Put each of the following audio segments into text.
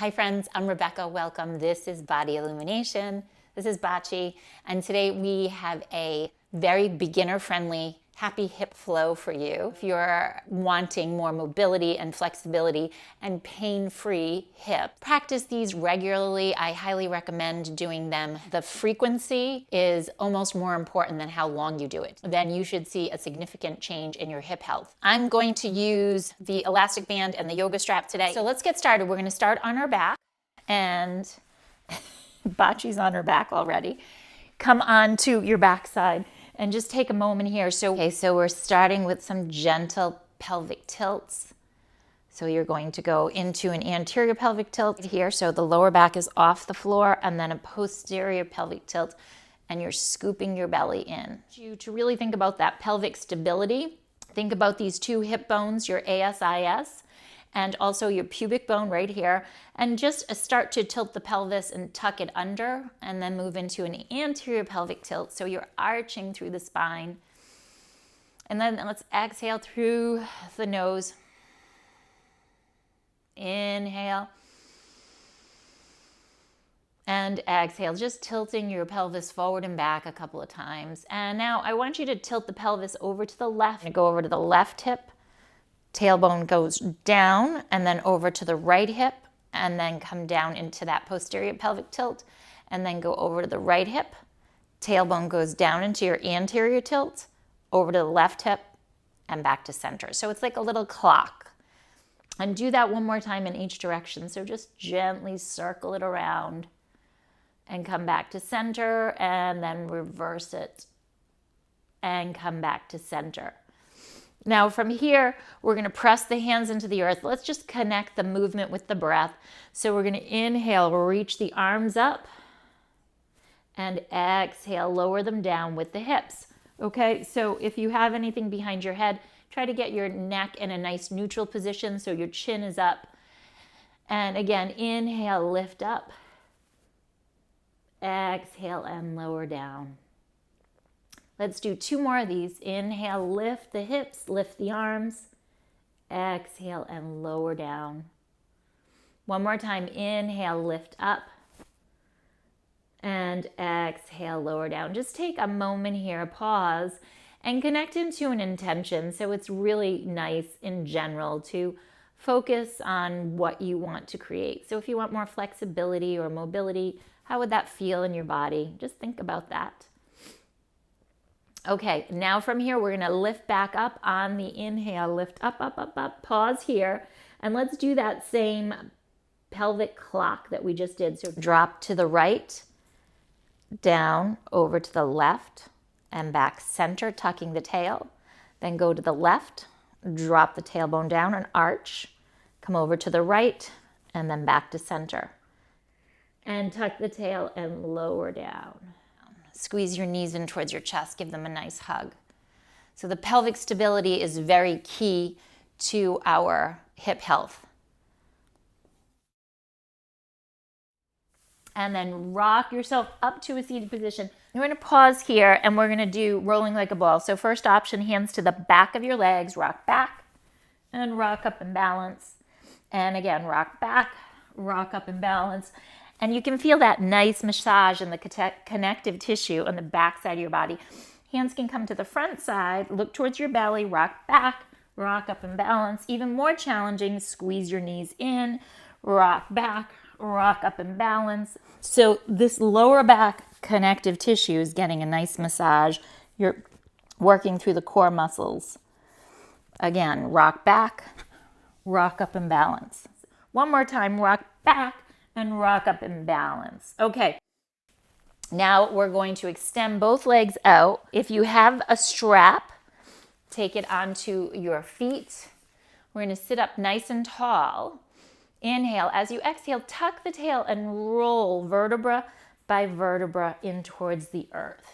Hi friends, I'm Rebecca. Welcome. This is Body Illumination. This is Baci, and today we have a very beginner-friendly happy hip flow for you. If you're wanting more mobility and flexibility and pain-free hip, practice these regularly. I highly recommend doing them. The frequency is almost more important than how long you do it. Then you should see a significant change in your hip health. I'm going to use the elastic band and the yoga strap today. So let's get started. We're going to start on our back, and Baci's on her back already. Come on to your backside. And just take a moment here. So we're starting with some gentle pelvic tilts. So you're going to go into an anterior pelvic tilt here. So the lower back is off the floor, and then a posterior pelvic tilt, and you're scooping your belly in. To really think about that pelvic stability, think about these two hip bones, your ASIS, and also your pubic bone right here, and just start to tilt the pelvis and tuck it under, and then move into an anterior pelvic tilt. So you're arching through the spine. And then let's exhale through the nose. Inhale. And exhale, just tilting your pelvis forward and back a couple of times. And now I want you to tilt the pelvis over to the left, and go over to the left hip. Tailbone goes down and then over to the right hip, and then come down into that posterior pelvic tilt, and then go over to the right hip. Tailbone goes down into your anterior tilt, over to the left hip, and back to center. So it's like a little clock. And do that one more time in each direction. So just gently circle it around and come back to center, and then reverse it and come back to center. Now from here, we're going to press the hands into the earth. Let's just connect the movement with the breath. So we're going to inhale, reach the arms up, and exhale, lower them down with the hips. Okay, so if you have anything behind your head, try to get your neck in a nice neutral position so your chin is up. And again, inhale, lift up. Exhale and lower down. Let's do two more of these. Inhale, lift the hips, lift the arms. Exhale and lower down. One more time. Inhale, lift up. And exhale, lower down. Just take a moment here, pause, and connect into an intention. So it's really nice in general to focus on what you want to create. So if you want more flexibility or mobility, how would that feel in your body? Just think about that. Okay, now from here, we're going to lift back up on the inhale. Lift up, up, up, up. Pause here. And let's do that same pelvic clock that we just did. So drop to the right, down, over to the left, and back center, tucking the tail. Then go to the left, drop the tailbone down and arch. Come over to the right, and then back to center. And tuck the tail and lower down. Squeeze your knees in towards your chest. Give them a nice hug. So the pelvic stability is very key to our hip health. And then rock yourself up to a seated position. You're going to pause here, and we're going to do rolling like a ball. So first option, hands to the back of your legs. Rock back and rock up and balance. And again, rock back, rock up and balance. And you can feel that nice massage in the connective tissue on the back side of your body. Hands can come to the front side, look towards your belly, rock back, rock up and balance. Even more challenging, squeeze your knees in, rock back, rock up and balance. So this lower back connective tissue is getting a nice massage. You're working through the core muscles. Again, rock back, rock up and balance. One more time, rock back, and rock up and balance. Okay, now we're going to extend both legs out. If you have a strap, take it onto your feet. We're going to sit up nice and tall. Inhale. As you exhale, tuck the tail and roll vertebra by vertebra in towards the earth.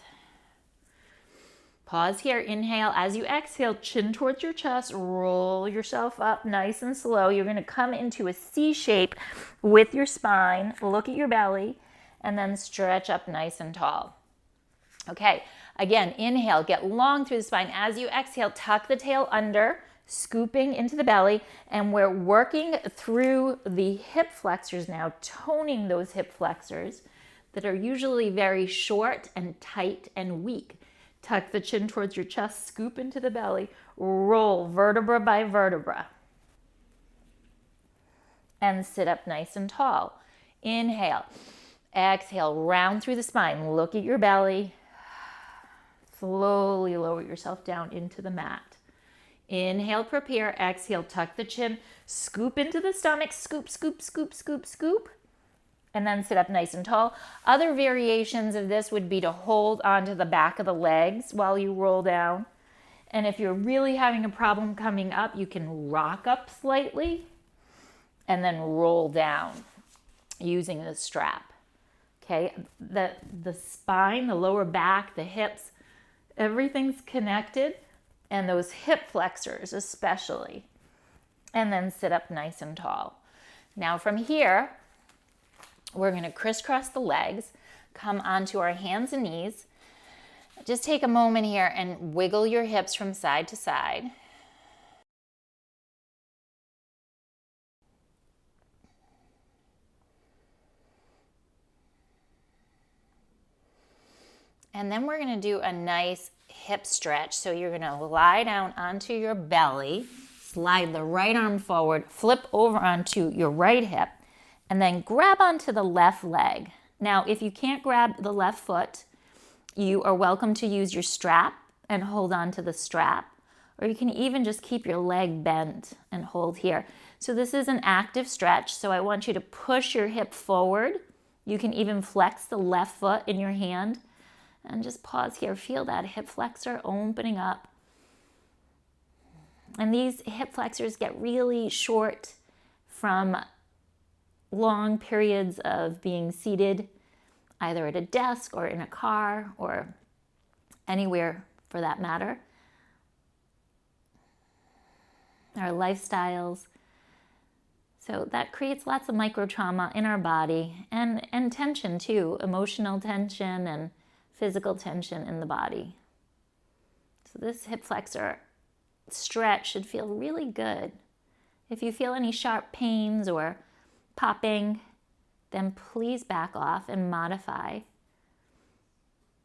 Pause here. Inhale. As you exhale, chin towards your chest, roll yourself up nice and slow. You're going to come into a C shape with your spine. Look at your belly, and then stretch up nice and tall. Okay, again, inhale, get long through the spine. As you exhale, tuck the tail under, scooping into the belly, and we're working through the hip flexors now, toning those hip flexors that are usually very short and tight and weak. Tuck the chin towards your chest, scoop into the belly, roll vertebra by vertebra, and sit up nice and tall. Inhale, exhale, round through the spine, look at your belly, slowly lower yourself down into the mat. Inhale, prepare, exhale, tuck the chin, scoop into the stomach, scoop, scoop, scoop, scoop, scoop, and then sit up nice and tall. Other variations of this would be to hold onto the back of the legs while you roll down. And if you're really having a problem coming up, you can rock up slightly and then roll down using the strap. Okay, the spine, the lower back, the hips, everything's connected, and those hip flexors especially. And then sit up nice and tall. Now from here, we're going to crisscross the legs, come onto our hands and knees. Just take a moment here and wiggle your hips from side to side. And then we're going to do a nice hip stretch. So you're going to lie down onto your belly, slide the right arm forward, flip over onto your right hip, and then grab onto the left leg. Now, if you can't grab the left foot, you are welcome to use your strap and hold on to the strap, or you can even just keep your leg bent and hold here. So this is an active stretch, so I want you to push your hip forward. You can even flex the left foot in your hand, and just pause here. Feel that hip flexor opening up. And these hip flexors get really short from long periods of being seated, either at a desk or in a car or anywhere for that matter. Our lifestyles. So that creates lots of micro trauma in our body and tension too, emotional tension and physical tension in the body. So this hip flexor stretch should feel really good. If you feel any sharp pains or popping, then please back off and modify.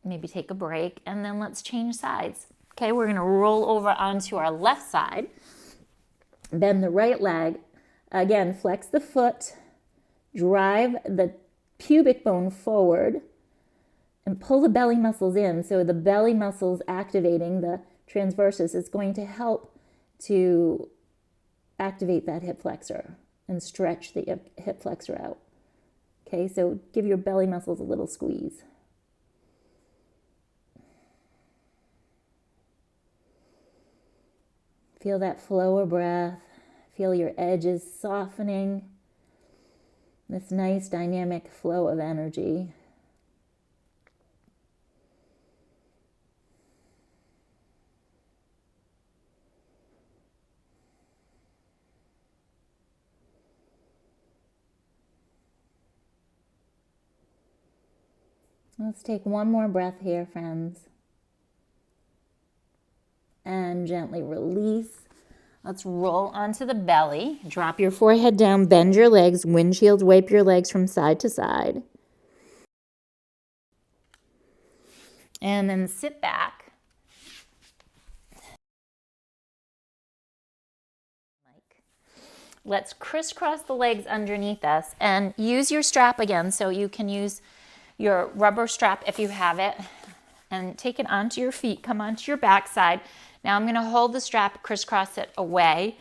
Maybe take a break, and then let's change sides. Okay, we're going to roll over onto our left side. Bend the right leg. Again, flex the foot, drive the pubic bone forward, and pull the belly muscles in. So the belly muscles activating the transversus is going to help to activate that hip flexor and stretch the hip flexor out. Okay, so give your belly muscles a little squeeze. Feel that flow of breath. Feel your edges softening. This nice dynamic flow of energy. Let's take one more breath here, friends. And gently release. Let's roll onto the belly. Drop your forehead down, bend your legs, windshield wipe your legs from side to side. And then sit back. Let's crisscross the legs underneath us and use your strap again. So you can use your rubber strap if you have it, and take it onto your feet, come onto your backside. Now I'm going to hold the strap, crisscross it away,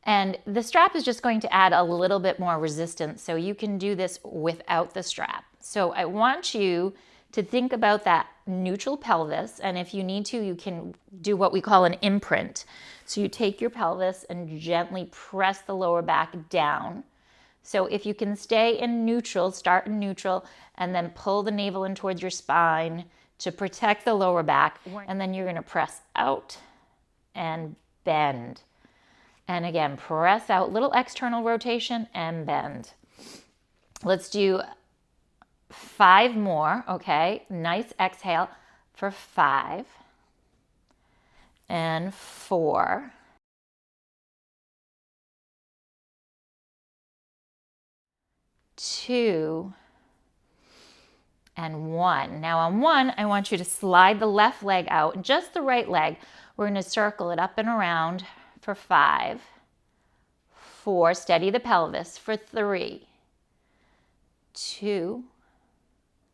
and the strap is just going to add a little bit more resistance, so you can do this without the strap. So I want you to think about that neutral pelvis, and if you need to, you can do what we call an imprint. So you take your pelvis and gently press the lower back down. So if you can stay in neutral, start in neutral, and then pull the navel in towards your spine to protect the lower back. And then you're going to press out and bend. And again, press out, little external rotation and bend. Let's do 5 more, okay? Nice exhale for 5 and 4 2, and 1. Now on 1, I want you to slide the left leg out, and just the right leg. We're going to circle it up and around for 5, 4, steady the pelvis for 3, 2,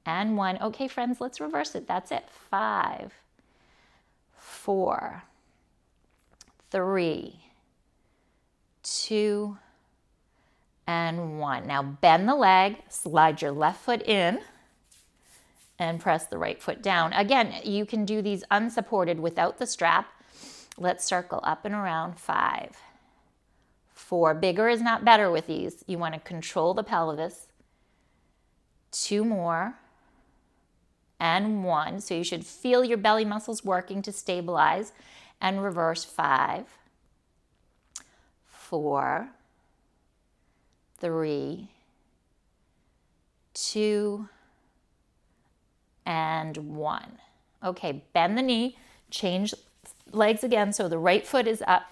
and 1. Okay, friends, let's reverse it. That's it. 5, 4, 3, 2, and 1. Now bend the leg, slide your left foot in, and press the right foot down. Again, you can do these unsupported without the strap. Let's circle up and around. 5, 4. Bigger is not better with these. You want to control the pelvis. 2 more, and 1. So you should feel your belly muscles working to stabilize, and reverse. 5, 4, 3, 2, and 1. Okay, bend the knee, change legs again so the right foot is up.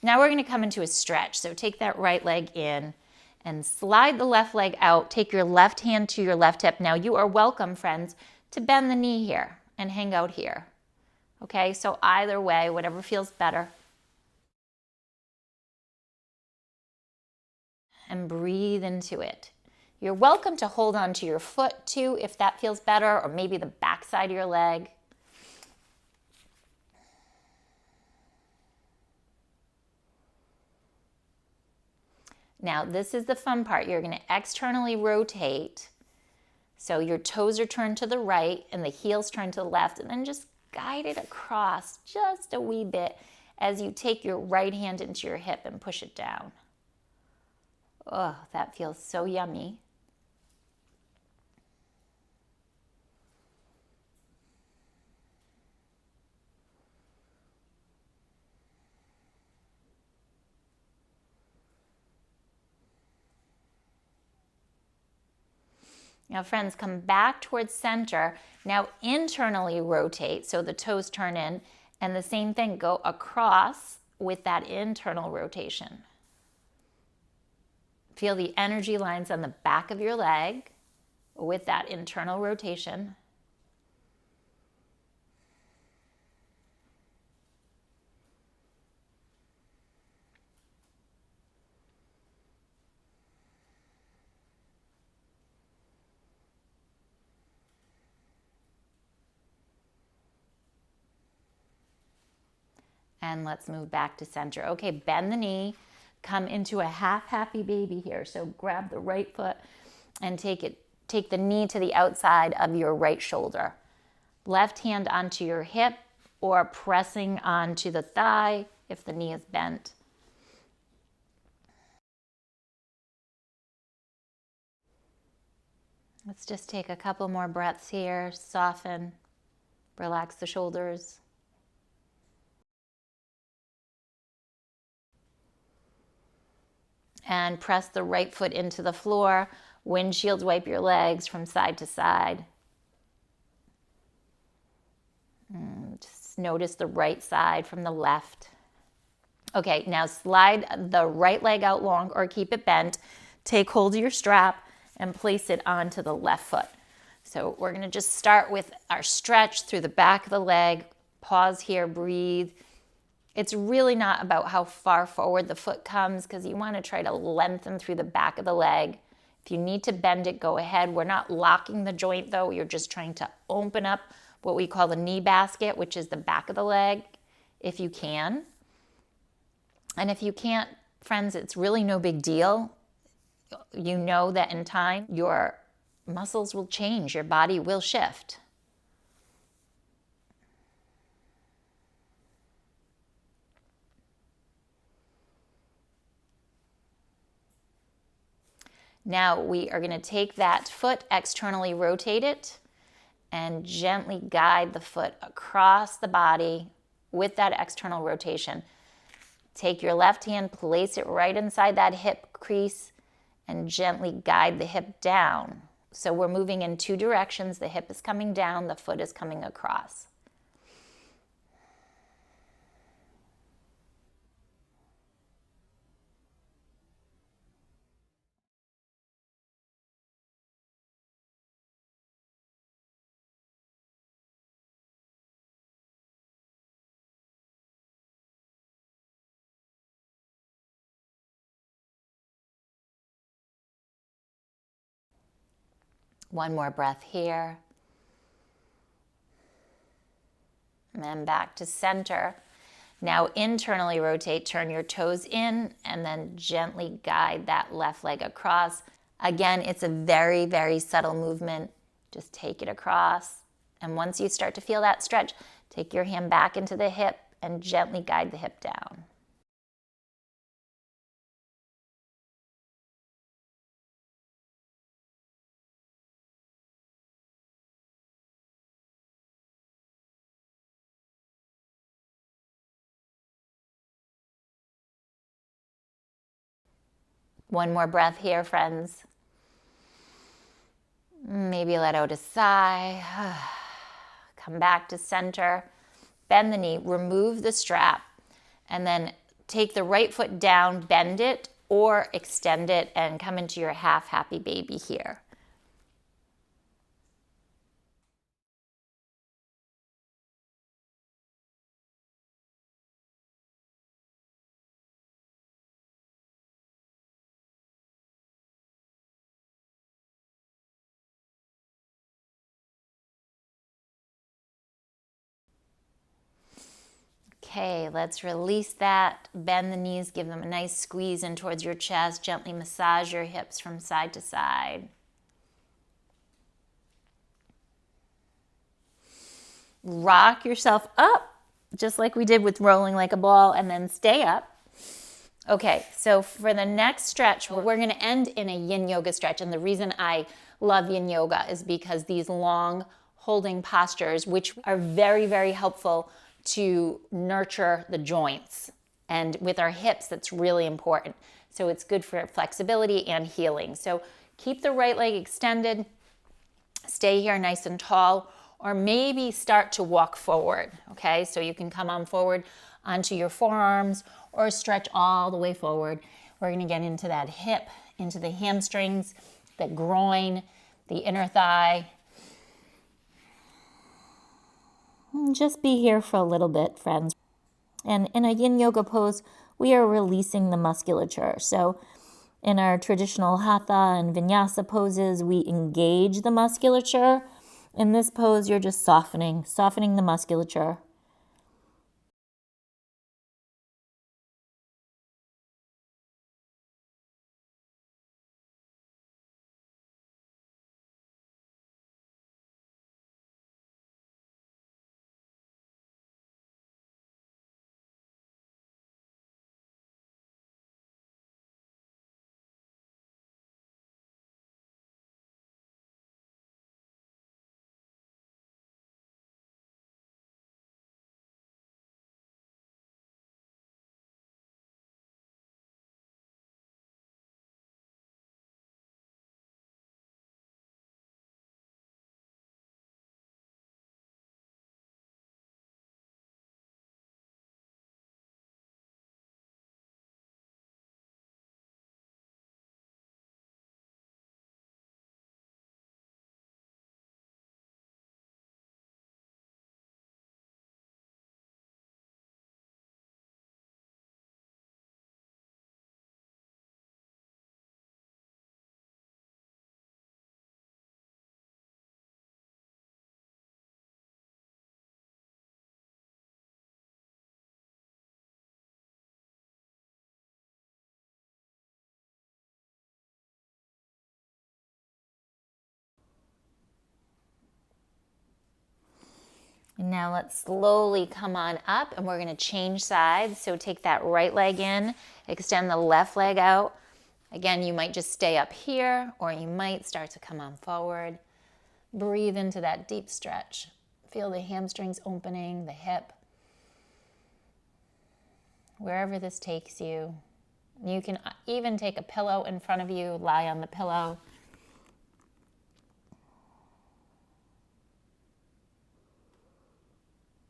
Now we're going to come into a stretch. So take that right leg in and slide the left leg out. Take your left hand to your left hip. Now you are welcome, friends, to bend the knee here and hang out here. Okay, so either way, whatever feels better. And breathe into it. You're welcome to hold on to your foot too if that feels better, or maybe the back side of your leg. Now this is the fun part. You're going to externally rotate. So your toes are turned to the right and the heels turned to the left, and then just guide it across just a wee bit as you take your right hand into your hip and push it down. Oh, that feels so yummy. Now, friends, come back towards center. Now, internally rotate, so the toes turn in, and the same thing, go across with that internal rotation. Feel the energy lines on the back of your leg with that internal rotation. And let's move back to center. Okay, bend the knee. Come into a half happy baby here. So grab the right foot and take the knee to the outside of your right shoulder. Left hand onto your hip or pressing onto the thigh if the knee is bent. Let's just take a couple more breaths here. Soften, relax the shoulders. And press the right foot into the floor. Windshield wipe your legs from side to side. Just notice the right side from the left. Okay, now slide the right leg out long or keep it bent. Take hold of your strap and place it onto the left foot. So we're going to just start with our stretch through the back of the leg. Pause here, breathe. It's really not about how far forward the foot comes because you want to try to lengthen through the back of the leg. If you need to bend it, go ahead. We're not locking the joint though. You're just trying to open up what we call the knee basket, which is the back of the leg, if you can. And if you can't, friends, it's really no big deal. You know that in time, your muscles will change, your body will shift. Now we are going to take that foot, externally rotate it, and gently guide the foot across the body with that external rotation. Take your left hand, place it right inside that hip crease, and gently guide the hip down. So we're moving in two directions. The hip is coming down, the foot is coming across. One more breath here. And then back to center. Now internally rotate, turn your toes in, and then gently guide that left leg across. Again, it's a very, very subtle movement. Just take it across. And once you start to feel that stretch, take your hand back into the hip and gently guide the hip down. One more breath here, friends. Maybe let out a sigh. Come back to center. Bend the knee, remove the strap, and then take the right foot down, bend it, or extend it and come into your half happy baby here. Okay, let's release that. Bend the knees, give them a nice squeeze in towards your chest. Gently massage your hips from side to side. Rock yourself up, just like we did with rolling like a ball, and then stay up. Okay, so for the next stretch, we're going to end in a yin yoga stretch. And the reason I love yin yoga is because these long holding postures, which are very, very helpful to nurture the joints. And with our hips, that's really important. So it's good for flexibility and healing. So keep the right leg extended, stay here nice and tall, or maybe start to walk forward, okay? So you can come on forward onto your forearms or stretch all the way forward. We're gonna get into that hip, into the hamstrings, the groin, the inner thigh. And just be here for a little bit, friends. And in a yin yoga pose, we are releasing the musculature. So in our traditional hatha and vinyasa poses, we engage the musculature. In this pose, you're just softening the musculature. And now let's slowly come on up and we're gonna change sides. So take that right leg in, extend the left leg out. Again, you might just stay up here or you might start to come on forward. Breathe into that deep stretch. Feel the hamstrings opening, the hip. Wherever this takes you. You can even take a pillow in front of you, lie on the pillow.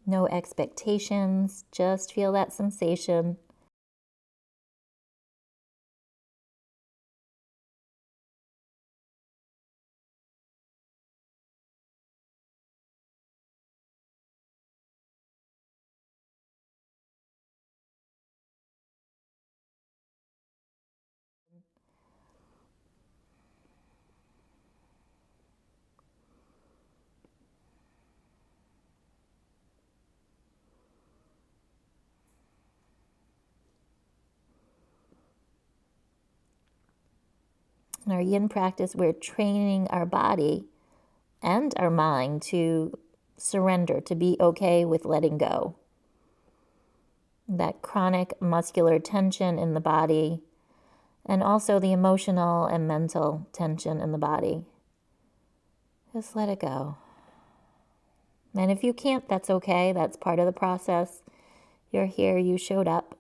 No expectations, just feel that sensation. In our yin practice, we're training our body and our mind to surrender, to be okay with letting go. That chronic muscular tension in the body, and also the emotional and mental tension in the body. Just let it go. And if you can't, that's okay. That's part of the process. You're here, you showed up.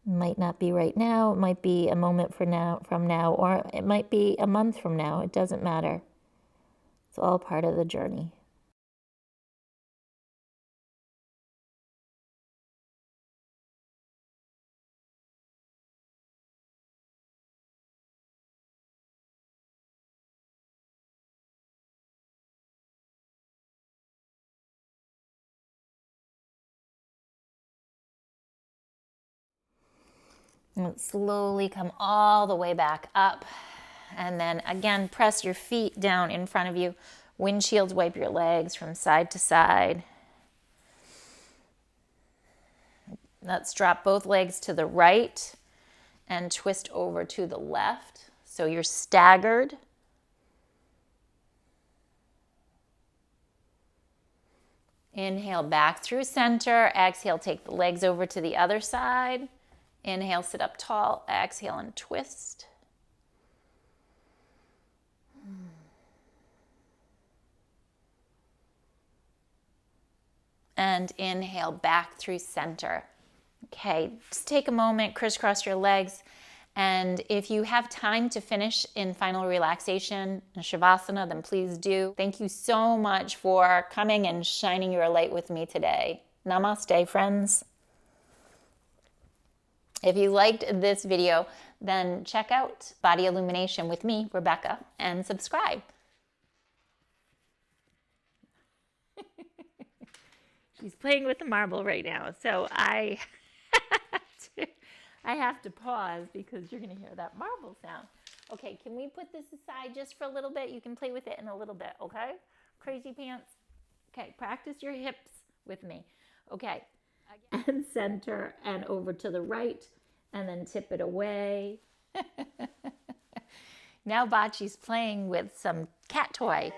It might not be right now. It might be a moment from now, or it might be a month from now. It doesn't matter. It's all part of the journey. And slowly come all the way back up. And then again, press your feet down in front of you. Windshield wipe your legs from side to side. Let's drop both legs to the right and twist over to the left. So you're staggered. Inhale back through center. Exhale, take the legs over to the other side. Inhale, sit up tall. Exhale and twist. And inhale back through center. Okay, just take a moment, crisscross your legs. And if you have time to finish in final relaxation and Shavasana, then please do. Thank you so much for coming and shining your light with me today. Namaste, friends. If you liked this video, then check out Body Illumination with me, Rebecca, and subscribe. She's playing with the marble right now, so I have to pause because you're going to hear that marble sound. Okay, can we put this aside just for a little bit? You can play with it in a little bit, okay? Crazy pants. Okay, practice your hips with me. Okay, and center and over to the right, and then tip it away. Now Baci's playing with some cat toy.